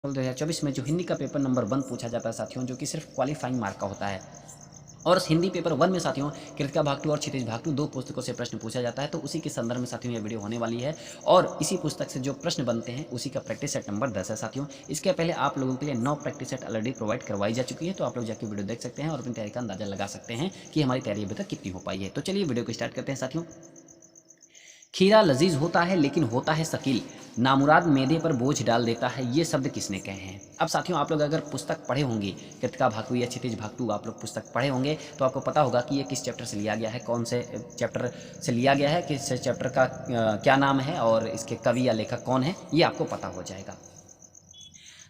2024 में जो हिंदी का पेपर नंबर 1 पूछा जाता है साथियों, जो कि सिर्फ क्वालिफाइंग मार्क का होता है। और उस हिंदी पेपर 1 में साथियों कृतिका भागतु और क्षितिज भागतु 2 पुस्तकों से प्रश्न पूछा जाता है, तो उसी के संदर्भ में साथियों ये वीडियो होने वाली है। और इसी पुस्तक से जो प्रश्न बनते हैं उसी का प्रैक्टिस सेट नंबर 10 है साथियों। इसके पहले आप लोगों के लिए 9 प्रैक्टिस सेट ऑलरेडी प्रोवाइड करवाई जा चुकी है, तो आप लोग जाकर वीडियो देख सकते हैं और अपनी तैयारी का अंदाजा लगा सकते हैं कि हमारी तैयारी अभी तक कितनी हो पाई है। तो चलिए वीडियो को स्टार्ट करते हैं साथियों। खीरा लजीज होता है लेकिन होता है शकील, नामुराद मैदे पर बोझ डाल देता है, ये शब्द किसने कहे हैं। अब साथियों आप लोग अगर पुस्तक पढ़े होंगे, कृतिका भागतु या क्षितिज भागतु आप लोग पुस्तक पढ़े होंगे, तो आपको पता होगा कि ये किस चैप्टर से लिया गया है, कौन से चैप्टर से लिया गया है, किस चैप्टर का क्या नाम है और इसके कवि या लेखक कौन है, ये आपको पता हो जाएगा।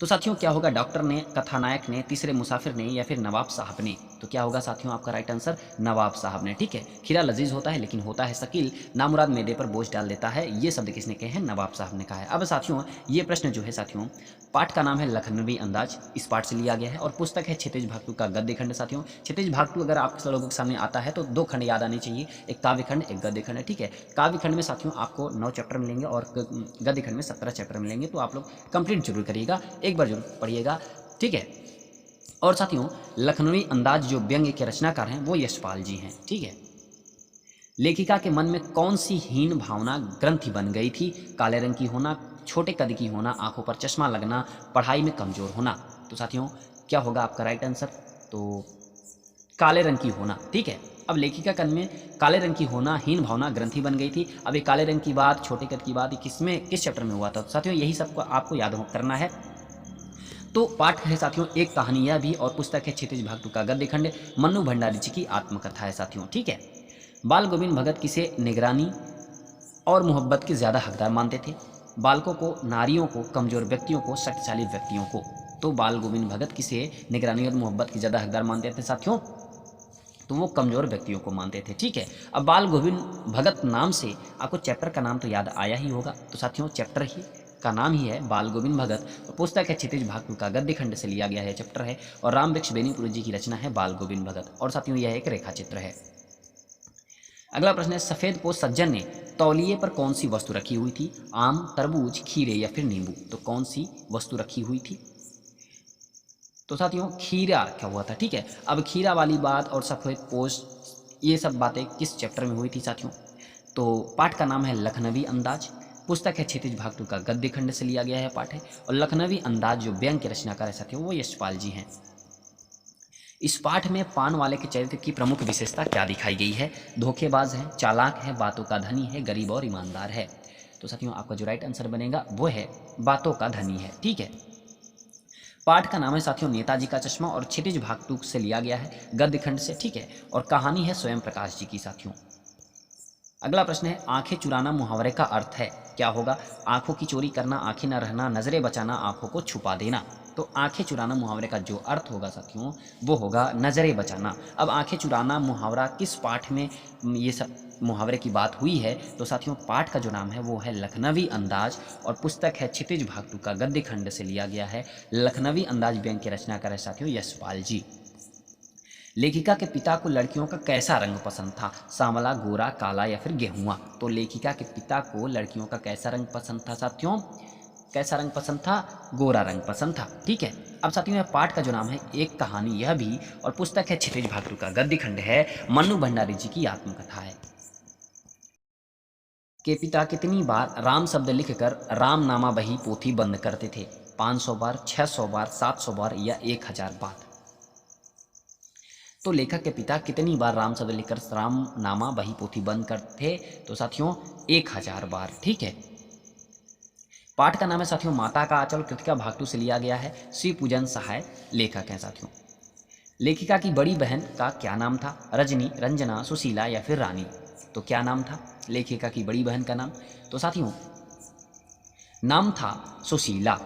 तो साथियों क्या होगा, डॉक्टर ने, कथानायक ने, तीसरे मुसाफिर ने या फिर नवाब साहब ने। तो क्या होगा साथियों आपका राइट आंसर, नवाब साहब ने। ठीक है, खीरा लजीज होता है लेकिन होता है शकील, नामुराद मैदे पर बोझ डाल देता है, ये शब्द किसने कहे हैं, नवाब साहब ने कहा है। अब साथियों ये प्रश्न जो है साथियों, पाठ का नाम है लखनवी अंदाज, इस पाठ से लिया गया है, और पुस्तक है क्षितिज भागतु का गद्य खंड। साथियों क्षितिज भागतु अगर आप लोगों के सामने आता है तो 2 खंड याद आने चाहिए, एक काव्य खंड एक गद्य खंड है। ठीक है, काव्य खंड में साथियों आपको 9 चैप्टर मिलेंगे और गद्य खंड में 17 चैप्टर मिलेंगे, तो आप लोग कंप्लीट जरूर करिएगा, एक बार जरूर पढ़िएगा। ठीक है, और साथियों लखनवी अंदाज जो व्यंग्य के रचनाकार हैं वो यशपाल जी हैं। ठीक है, लेखिका के मन में कौन सी हीन भावना ग्रंथि बन गई थी, काले रंग की होना, छोटे कद की होना, आंखों पर चश्मा लगना, पढ़ाई में कमजोर होना। तो साथियों क्या होगा आपका राइट आंसर, तो काले रंग की होना। ठीक है, अब लेखिका कन में काले रंग की होना हीन भावना ग्रंथि बन गई थी। अब ये काले रंग की बात, छोटे कद की बात, किस चैप्टर में हुआ था। तो साथियों यही सबको आपको याद करना है। तो पाठ है साथियों एक कहानी यह भी, और पुस्तक है क्षितिज भागतु का गद्य खंड, मन्नू भंडारी जी की आत्मकथा है साथियों। ठीक है, बाल गोविंद भगत किसे निगरानी और मोहब्बत के ज़्यादा हकदार मानते थे, बालकों को, नारियों को, कमजोर व्यक्तियों को, शक्तिशाली व्यक्तियों को। तो बाल गोविंद भगत किसे निगरानी और मोहब्बत के ज़्यादा हकदार मानते थे साथियों, तो वो कमजोर व्यक्तियों को मानते थे। ठीक है, अब बाल गोविंद भगत नाम से आपको चैप्टर का नाम तो याद आया ही होगा, तो साथियों चैप्टर ही का नाम ही है बाल गोविंद भगत, और पुस्तक है क्षितिज भागतु का गद्य खंड से लिया गया है चैप्टर है, और राम वृक्ष बेनीपुरी जी की रचना है बाल गोविंद भगत। और साथियों यह एक रेखा चित्र है। अगला प्रश्न है, सफेद पोश सज्जन ने तौलिए पर कौन सी वस्तु रखी हुई थी, आम, तरबूज, खीरे या फिर नींबू। तो कौन सी वस्तु रखी हुई थी, तो साथियों खीरा क्या हुआ था। ठीक है, अब खीरा वाली बात और सफेद पोश ये सब बातें किस चैप्टर में हुई थी साथियों, तो पाठ का नाम है लखनवी अंदाज, पुस्तक है क्षितिज भागतु का गद्य खंड से लिया गया है पाठ है, और लखनवी अंदाज जो व्यंग्य के रचनाकार है साथियों वो यशपाल जी हैं। इस पाठ में पान वाले के चरित्र की प्रमुख विशेषता क्या दिखाई गई है, धोखेबाज है, चालाक है, बातों का धनी है, गरीब और ईमानदार है। तो साथियों आपका जो राइट आंसर बनेगा वो है बातों का धनी है। ठीक है, पाठ का नाम है साथियों नेताजी का चश्मा, और क्षितिज भागतु से लिया गया है गद्य खंड से। ठीक है, और कहानी है स्वयं प्रकाश जी की साथियों। अगला प्रश्न है, आंखें चुराना मुहावरे का अर्थ है, क्या होगा, आंखों की चोरी करना, आंखें न रहना, नजरें बचाना, आंखों को छुपा देना। तो आंखें चुराना मुहावरे का जो अर्थ होगा साथियों वो होगा नजरें बचाना। अब आंखें चुराना मुहावरा किस पाठ में ये सब मुहावरे की बात हुई है, तो साथियों पाठ का जो नाम है वो है लखनवी अंदाज, और पुस्तक है क्षितिज भागतु का गद्य खंड से लिया गया है। लखनवी अंदाज व्यंग्य के रचनाकार है साथियों यशपाल जी। लेखिका के पिता को लड़कियों का कैसा रंग पसंद था, सांवला, गोरा, काला या फिर गेहुआ। तो लेखिका के पिता को लड़कियों का कैसा रंग पसंद था साथियों, कैसा रंग पसंद था, गोरा रंग पसंद था। ठीक है, अब साथियों यह पाठ का जो नाम है एक कहानी यह भी, और पुस्तक है क्षितिज भागतु का गद्य खंड है, मन्नू भंडारी जी की आत्मकथा है। के पिता कितनी बार राम शब्द लिखकर रामनामा बही पोथी बंद करते थे, 500 बार, 600 बार, 700 बार या 1000 बार। तो लेखक के पिता कितनी बार राम शब्द लिखकर रामनामा बही पोथी बंद करते थे, तो साथियों 1000 बार। ठीक है, पाठ का नाम है साथियों माता का आंचल, कृतिका भागतु से लिया गया है, श्री पूजन सहाय लेखक हैं साथियों। लेखिका की बड़ी बहन का क्या नाम था, रजनी, रंजना, सुशीला या फिर रानी। तो क्या नाम था लेखिका की बड़ी बहन का नाम, तो साथियों नाम था सुशीला।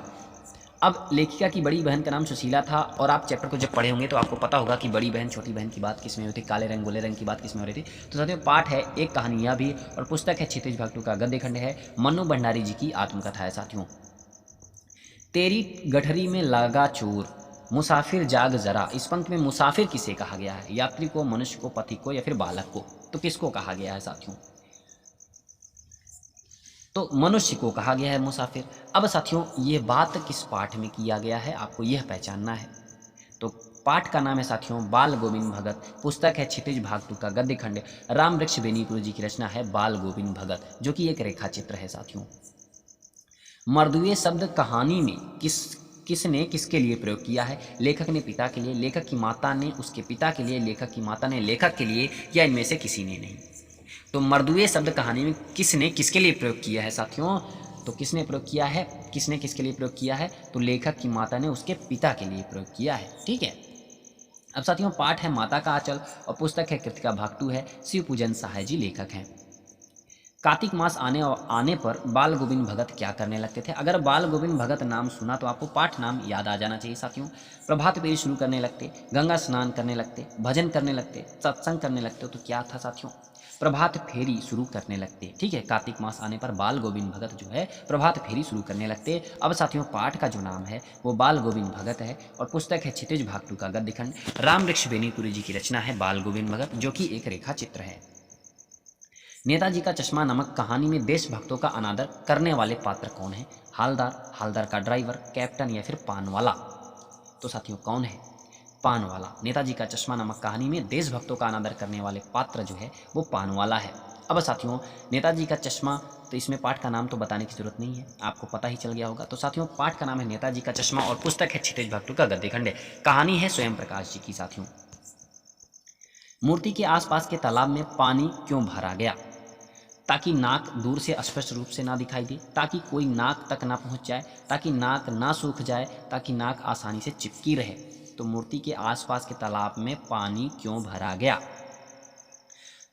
अब लेखिका की बड़ी बहन का नाम सुशीला था, और आप चैप्टर को जब पढ़े होंगे तो आपको पता होगा कि बड़ी बहन छोटी बहन की बात किस में होती थी, काले रंग गोले रंग की बात किस में हो रही थी। तो साथियों पाठ है एक कहानी यह भी, और पुस्तक है क्षितिज भागतु का गद्य खंड है, मन्नू भंडारी जी की आत्मकथा है साथियों। तेरी गठरी में लगा चोर, मुसाफिर जाग जरा। इस पंक्ति में मुसाफिर किसे कहा गया है, यात्री को, मनुष्य को, पथिक को या फिर बालक को। तो किसको कहा गया है साथियों, तो मनुष्य को कहा गया है मुसाफिर। अब साथियों ये बात किस पाठ में किया गया है आपको यह पहचानना है। तो पाठ का नाम है साथियों बाल गोविंद भगत, पुस्तक है क्षितिज भाग 2 का गद्य खंड, राम वृक्ष बेनीपुर जी की रचना है बाल गोविंद भगत, जो कि एक रेखा चित्र है साथियों। मर्दुए शब्द कहानी में किसने किसके लिए प्रयोग किया है? लेखक ने पिता के लिए, लेखक की माता ने उसके पिता के लिए, लेखक की माता ने लेखक के लिए, या इनमें से किसी ने नहीं। तो मर्दुए शब्द कहानी में किसने किसके लिए प्रयोग किया है साथियों? तो किसने प्रयोग किया है, किसने किसके लिए प्रयोग किया है? तो लेखक की माता ने उसके पिता के लिए प्रयोग किया है। ठीक है। अब साथियों पाठ है माता का आंचल और पुस्तक है कृतिका भाग 2 है, शिव पूजन सहाय जी लेखक हैं। कार्तिक मास आने पर बाल गोविंद भगत क्या करने लगते थे? अगर बाल गोविंद भगत नाम सुना तो आपको पाठ नाम याद आ जाना चाहिए साथियों। प्रभात फेरी शुरू करने लगते, गंगा स्नान करने लगते, भजन करने लगते, सत्संग करने लगते। तो क्या था साथियों? प्रभात फेरी शुरू करने लगते। ठीक है, कार्तिक मास आने पर बाल गोविंद भगत जो है प्रभात फेरी शुरू करने लगते। अब साथियों पाठ का जो नाम है वो बाल गोविंद भगत है और पुस्तक है क्षितिज भाग 2 का गद्य खंड, राम वृक्ष बेनीपुरी जी की रचना है बाल गोविंद भगत, जो कि एक रेखा चित्र है। नेताजी का चश्मा नामक कहानी में देशभक्तों का अनादर करने वाले पात्र कौन है? हालदार, हालदार का ड्राइवर, कैप्टन या फिर पानवाला? तो साथियों कौन है? पानवाला। नेताजी का चश्मा नामक कहानी में देशभक्तों का अनादर करने वाले पात्र जो है वो पानवाला है। अब साथियों नेताजी का चश्मा, तो इसमें पाठ का नाम तो बताने की जरूरत नहीं है, आपको पता ही चल गया होगा। तो साथियों पाठ का नाम है नेताजी का चश्मा और पुस्तक है क्षितिज भाग 2 का गद्य खंड, कहानी है स्वयं प्रकाश जी की साथियों। मूर्ति के आसपास के तालाब में पानी क्यों भरा गया? ताकि नाक दूर से स्पष्ट रूप से ना दिखाई दे, ताकि कोई नाक तक ना पहुंच जाए, ताकि नाक ना सूख जाए, ताकि नाक आसानी से चिपकी रहे। तो मूर्ति के आसपास के तालाब में पानी क्यों भरा गया?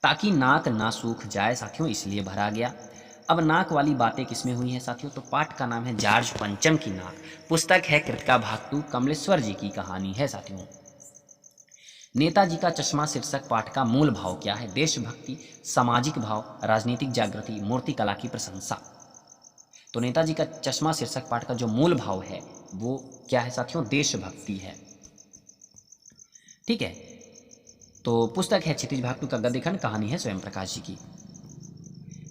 ताकि नाक ना सूख जाए साथियों, इसलिए भरा गया। अब नाक वाली बातें किसमें हुई हैं साथियों? तो पाठ का नाम है जॉर्ज पंचम की नाक, पुस्तक है कृतिका भाग 2 कमलेश्वर जी की कहानी है साथियों। नेताजी का चश्मा शीर्षक पाठ का मूल भाव क्या है? देशभक्ति, सामाजिक भाव, राजनीतिक जागृति, मूर्ति कला की प्रशंसा। तो नेताजी का चश्मा शीर्षक पाठ का जो मूल भाव है वो क्या है साथियों? देशभक्ति है। ठीक है। तो पुस्तक है क्षितिज भाग 2 का गद्य खंड, कहानी है स्वयं प्रकाश जी की।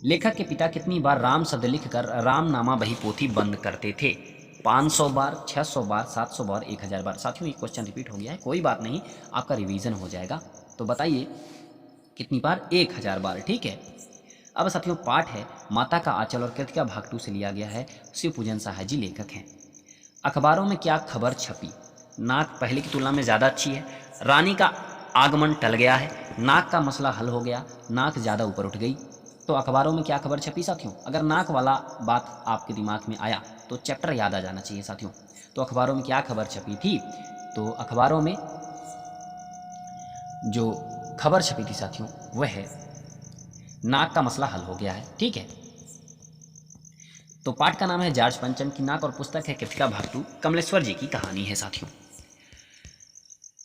लेखक के पिता कितनी बार राम शब्द लिखकर रामनामा बही पोथी बंद करते थे? 500 बार, 600 बार, 700 बार, 1000 बार। साथियों ये क्वेश्चन रिपीट हो गया है, कोई बात नहीं, आपका रिवीजन हो जाएगा। तो बताइए कितनी बार? 1000 बार। ठीक है। अब साथियों पाठ है माता का आंचल और कृतिका भाग 2 से लिया गया है, शिव पूजन सहाय जी लेखक हैं। अखबारों में क्या खबर छपी? नाक पहले की तुलना में ज़्यादा अच्छी है, रानी का आगमन टल गया है, नाक का मसला हल हो गया, नाक ज़्यादा ऊपर उठ गई। तो अखबारों में क्या खबर छपी साथियों? अगर नाक वाला बात आपके दिमाग में आया तो चैप्टर याद आ जाना चाहिए साथियों। तो अखबारों में क्या खबर छपी थी? तो अखबारों में जो खबर छपी थी साथियों वह है नाक का मसला हल हो गया है। ठीक है। तो पाठ का नाम है जॉर्ज पंचम की नाक और पुस्तक है कृतिका भाग 2 कमलेश्वर जी की कहानी है साथियों।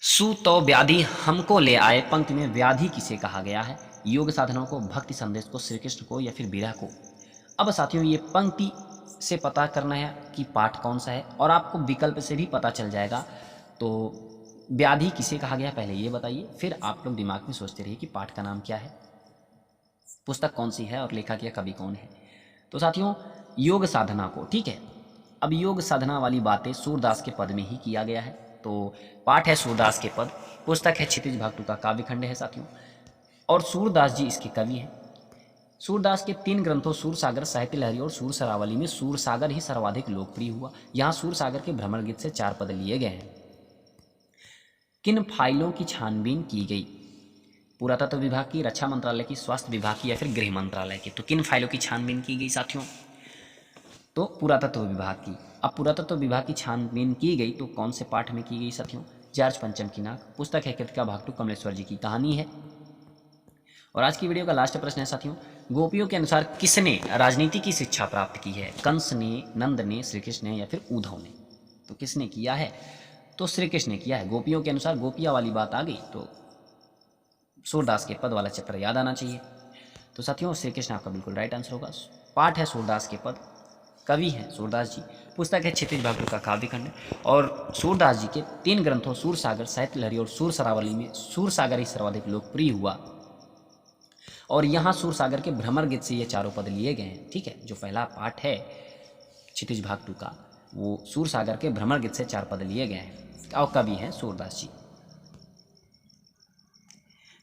सु तो व्याधि हमको ले आए पंक्ति में व्याधि किसे कहा गया है? योग साधनों को, भक्ति संदेश को, श्री कृष्ण को, या फिर विरह को? अब साथियों ये पंक्ति से पता करना है कि पाठ कौन सा है और आपको विकल्प से भी पता चल जाएगा। तो व्याधि किसे कहा गया पहले ये बताइए, फिर आप लोग दिमाग में सोचते रहिए कि पाठ का नाम क्या है, पुस्तक कौन सी है और लेखक या कवि कौन है। तो साथियों योग साधना को। ठीक है। अब योग साधना वाली बातें सूरदास के पद में ही किया गया है। तो पाठ है सूरदास के पद, पुस्तक है क्षितिज भाग 2 का काव्य खंड है साथियों, और सूरदास जी इसके कवि हैं। सूरदास के 3 ग्रंथों सूरसागर, साहित्य लहरी और सूर सरावली में सूरसागर ही सर्वाधिक लोकप्रिय हुआ। यहाँ सूरसागर के भ्रमर गीत से 4 पद लिए गए हैं। किन फाइलों की छानबीन की गई? पुरातत्व विभाग की, रक्षा मंत्रालय की, स्वास्थ्य विभाग की, या फिर गृह मंत्रालय की? तो किन फाइलों की छानबीन की गई साथियों? तो पुरातत्व विभाग की। अब पुरातत्व विभाग की छानबीन की गई तो कौन से पाठ में की गई साथियों? जॉर्ज पंचम की नाक, पुस्तक है कृतिका भाग 2 कमलेश्वर जी की कहानी है। और आज की वीडियो का लास्ट प्रश्न है साथियों, गोपियों के अनुसार किसने राजनीति की शिक्षा प्राप्त की है? कंस ने, नंद ने, श्री कृष्ण ने, या फिर उद्धव ने? तो किसने किया है? तो श्री कृष्ण ने किया है। गोपियों के अनुसार, गोपिया वाली बात आ गई तो सूरदास के पद वाला चैप्टर याद आना चाहिए। तो साथियों श्री कृष्ण आपका बिल्कुल राइट आंसर होगा। पाठ है सूरदास के पद, कवि हैं सूरदास जी, पुस्तक है क्षितिज भाग 2 का काव्य खंड, और सूरदास जी के 3 ग्रंथों सूरसागर, साहित्य लहरी और सूर सरावली में सूरसागर ही सर्वाधिक लोकप्रिय हुआ। और यहाँ सूरसागर के भ्रमर गीत से ये चारों पद लिए गए हैं। ठीक है, जो पहला पार्ट है क्षितिज भाग 2 का, वो सूरसागर के भ्रमर गीत से 4 पद लिए गए हैं और कवि हैं सूरदास जी।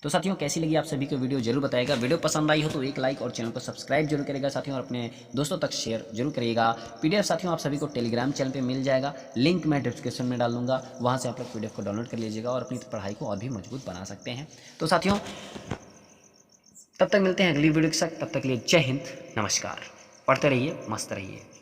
तो साथियों कैसी लगी आप सभी को वीडियो जरूर बताइएगा। वीडियो पसंद आई हो तो एक लाइक और चैनल को सब्सक्राइब जरूर करेगा साथियों, और अपने दोस्तों तक शेयर जरूर करिएगा। पीडीएफ साथियों आप सभी को टेलीग्राम चैनल पे मिल जाएगा, लिंक मैं डिस्क्रिप्शन में डाल दूंगा, वहाँ से आप लोग पीडीएफ को डाउनलोड कर लीजिएगा और अपनी पढ़ाई को और भी मजबूत बना सकते हैं। तो साथियों तब तक मिलते हैं अगली वीडियो के साथ, तब तक के लिए जय हिंद, नमस्कार। पढ़ते रहिए, मस्त रहिए।